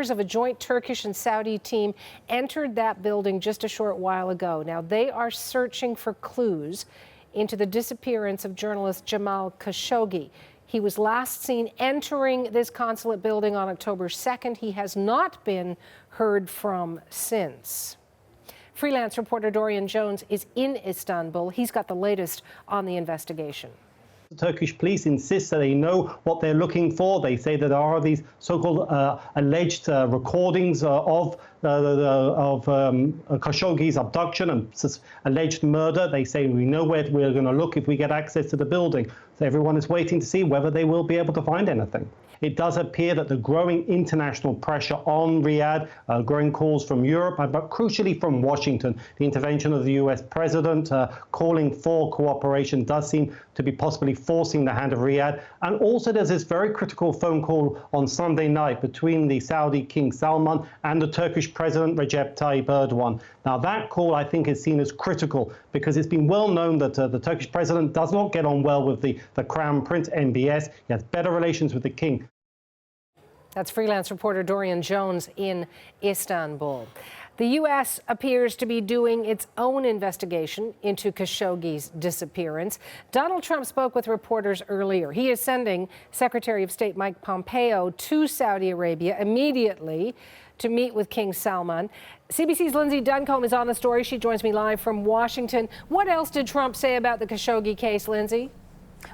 members of a joint Turkish and Saudi team entered that building just a short while ago. Now, they are searching for clues into the disappearance of journalist Jamal Khashoggi. He was last seen entering this consulate building on October 2nd. He has not been heard from since. Freelance reporter Dorian Jones is in Istanbul. He's got the latest on the investigation. The Turkish police insist that they know what they're looking for. They say that there are these so-called alleged recordings of Khashoggi's abduction and alleged murder. They say we know where we're going to look if we get access to the building. So everyone is waiting to see whether they will be able to find anything. It does appear that the growing international pressure on Riyadh, growing calls from Europe, but crucially from Washington, the intervention of the US president calling for cooperation does seem to be possibly forcing the hand of Riyadh. And also there's this very critical phone call on Sunday night between the Saudi King Salman and the Turkish President Recep Tayyip Erdogan. Now that call, I think, is seen as critical because it's been well known that the Turkish president does not get on well with the Crown Prince, MBS. He has better relations with the king. That's freelance reporter Dorian Jones in Istanbul. The U.S. appears to be doing its own investigation into Khashoggi's disappearance. Donald Trump spoke with reporters earlier. He is sending Secretary of State Mike Pompeo to Saudi Arabia immediately to meet with King Salman. CBC's Lindsay Duncombe is on the story. She joins me live from Washington. What else did Trump say about the Khashoggi case, Lindsay?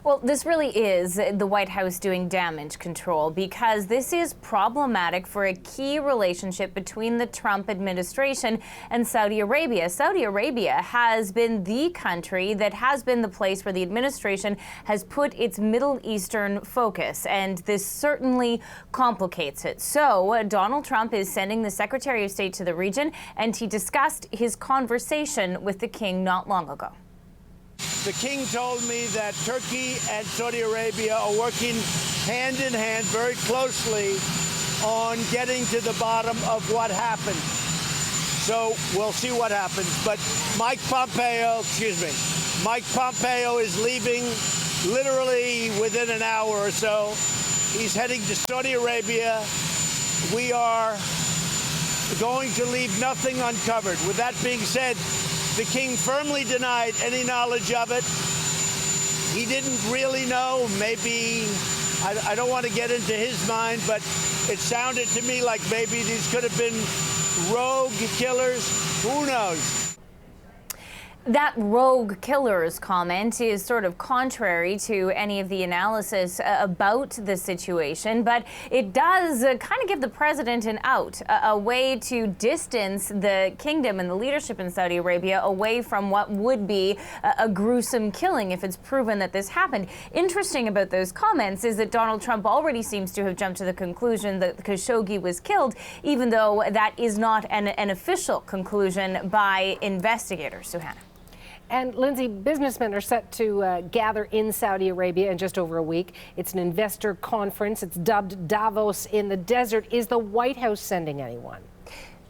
Well, this really is the White House doing damage control because this is problematic for a key relationship between the Trump administration and Saudi Arabia. Saudi Arabia has been the country that has been the place where the administration has put its Middle Eastern focus, and this certainly complicates it. So Donald Trump is sending the Secretary of State to the region, and he discussed his conversation with the king not long ago. The king told me that Turkey and Saudi Arabia are working hand in hand very closely on getting to the bottom of what happened. So we'll see what happens. But Mike Pompeo is leaving literally within an hour or so. He's heading to Saudi Arabia. We are going to leave nothing uncovered. With that being said, the king firmly denied any knowledge of it. He didn't really know. Maybe, I don't want to get into his mind, but it sounded to me like maybe these could have been rogue killers. Who knows? That rogue killers comment is sort of contrary to any of the analysis about the situation, but it does kind of give the president an out, a way to distance the kingdom and the leadership in Saudi Arabia away from what would be a gruesome killing if it's proven that this happened. Interesting about those comments is that Donald Trump already seems to have jumped to the conclusion that Khashoggi was killed, even though that is not an official conclusion by investigators. Suhana. And Lindsay, businessmen are set to gather in Saudi Arabia in just over a week. It's an investor conference. It's dubbed Davos in the desert. Is the White House sending anyone?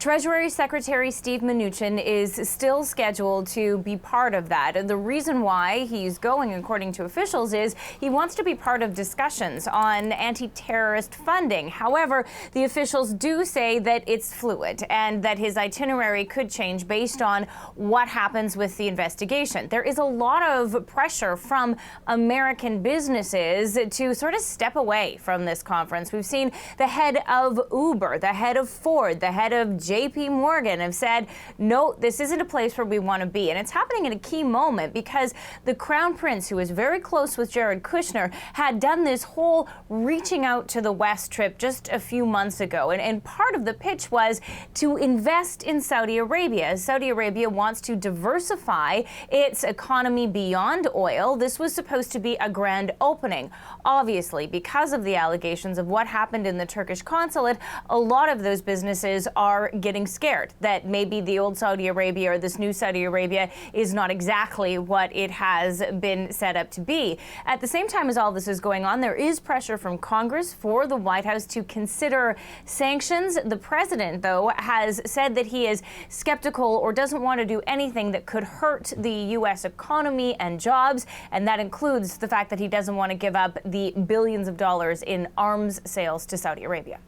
Treasury Secretary Steve Mnuchin is still scheduled to be part of that. And the reason why he's going, according to officials, is he wants to be part of discussions on anti-terrorist funding. However, the officials do say that it's fluid and that his itinerary could change based on what happens with the investigation. There is a lot of pressure from American businesses to sort of step away from this conference. We've seen the head of Uber, the head of Ford, the head of JP Morgan have said, no, this isn't a place where we want to be. And it's happening at a key moment because the Crown Prince, who is very close with Jared Kushner, had done this whole reaching out to the West trip just a few months ago. And part of the pitch was to invest in Saudi Arabia. Saudi Arabia wants to diversify its economy beyond oil. This was supposed to be a grand opening. Obviously, because of the allegations of what happened in the Turkish consulate, a lot of those businesses are getting scared that maybe the old Saudi Arabia or this new Saudi Arabia is not exactly what it has been set up to be. At the same time as all this is going on, there is pressure from Congress for the White House to consider sanctions. The president, though, has said that he is skeptical or doesn't want to do anything that could hurt the U.S. economy and jobs, and that includes the fact that he doesn't want to give up the billions of dollars in arms sales to Saudi Arabia.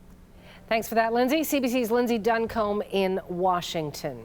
Thanks for that, Lindsay. CBC's Lindsay Duncombe in Washington.